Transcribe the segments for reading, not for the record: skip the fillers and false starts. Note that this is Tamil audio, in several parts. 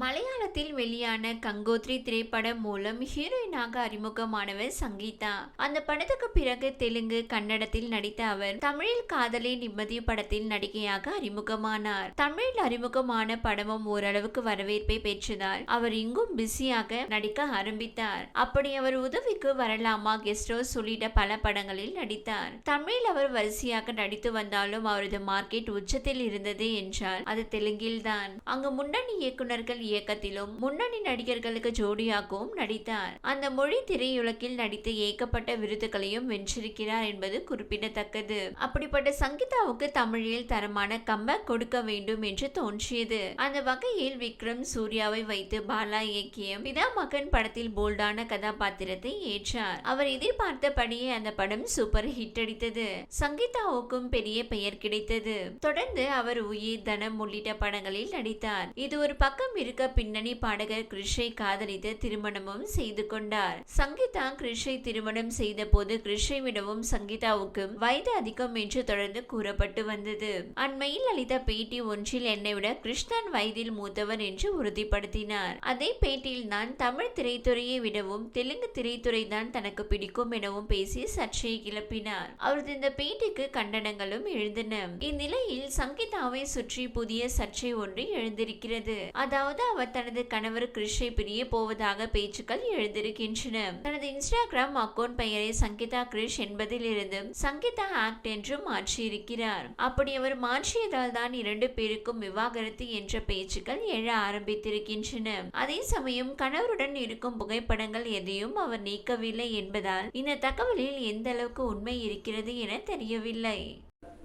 மலையாளத்தில் வெளியான கங்கோத்ரி திரைப்படம் மூலம் ஹீரோயினாக அறிமுகமானவர் சங்கீதா. அந்த படத்துக்கு பிறகு தெலுங்கு, கன்னடத்தில் நடித்த அவர் தமிழில் காதலே நிம்மதி படத்தில் நடிகையாக அறிமுகமானார். தமிழில் அறிமுகமான படமும் ஓரளவுக்கு வரவேற்பை பெற்றதால் அவர் இங்கும் பிஸியாக நடிக்க ஆரம்பித்தார். அப்படி அவர் உதவிக்கு வரலாமா, கெஸ்ட் ஹவுஸ் உள்ளிட்ட பல படங்களில் நடித்தார். தமிழில் அவர் வரிசையாக நடித்து வந்தாலும் அவரது மார்க்கெட் உச்சத்தில் இருந்தது என்றால் அது தெலுங்கில்தான். அங்கு முன்னணி இயக்குநர்கள் இயக்கத்திலும் முன்னணி நடிகர்களுக்கு ஜோடியாகவும் நடித்தார். அந்த மொழி திரையுலகில் நடித்து ஏகப்பட்ட விருதுகளையும் வென்றிருக்கிறார் என்பது குறிப்பிடத்தக்கது. அப்படிப்பட்ட சங்கீதாவுக்கு தமிழில் தரமான கம்பேக் கொடுக்க வேண்டும் என்று தோன்றியது. அந்த வகையில் விக்ரம், சூர்யாவை வைத்து பாலா இயக்கிய பிதா மகன் படத்தில் போல்டான கதாபாத்திரத்தை ஏற்றார். அவர் எதிர்பார்த்தபடியே அந்த படம் சூப்பர் ஹிட் அடித்தது. சங்கீதாவுக்கும் பெரிய பெயர் கிடைத்தது. தொடர்ந்து அவர் உயிர், தனம் உள்ளிட்ட படங்களில் நடித்தார். இது ஒரு பக்கம் இருக்க, பின்னணி பாடகர் கிறிஷை காதலித்து திருமணமும் செய்து கொண்டார். சங்கீதா கிறிஷை திருமணம் செய்த போது கிறிஷை விடவும் சங்கீதாவுக்கு வயது அதிகம் என்று தொடர்ந்து கூறப்பட்டு வந்தது. அண்மையில் அளித்த பேட்டி ஒன்றில் என்னை விட கிருஷ்ணன் வயதில் மூத்தவர் என்று உறுதிப்படுத்தினார். அதே பேட்டியில் தான் தமிழ் திரைத்துறையை விடவும் தெலுங்கு திரைத்துறை தான் தனக்கு பிடிக்கும் எனவும் பேசி சர்ச்சையை கிளப்பினார். அவரது இந்த பேட்டிக்கு கண்டனங்களும் எழுந்தன. இந்நிலையில் சங்கீதாவை சுற்றி புதிய சர்ச்சை ஒன்று எழுந்திருக்கிறது. அதாவது அவர் தனது கணவர் கிறிஷை பிரிய போவதாக பேச்சுக்கள் எழுந்திருக்கின்றன. தனது இன்ஸ்டாகிராம் அக்கவுண்ட் பெயரை சங்கீதா கிறிஷ் என்பதில் இருந்து சங்கீதா ஆக்ட் என்று மாற்றியிருக்கிறார். அப்படி அவர் மாற்றியதால் தான் இரண்டு பேருக்கும் விவாகரத்து என்ற பேச்சுக்கள் எழ ஆரம்பித்திருக்கின்றன. அதே சமயம் கணவருடன் இருக்கும் புகைப்படங்கள் எதையும் அவர் நீக்கவில்லை என்பதால் இந்த தகவலில் எந்த அளவுக்கு உண்மை இருக்கிறது என தெரியவில்லை.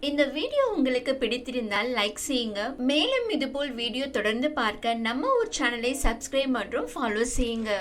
இந்த வீடியோ உங்களுக்கு பிடித்திருந்தால் லைக் செய்யுங்க. மேலும் இதுபோல் வீடியோ தொடர்ந்து பார்க்க நம்ம ஒரு சேனலை சப்ஸ்கிரைப் மற்றும் ஃபாலோ செய்யுங்க.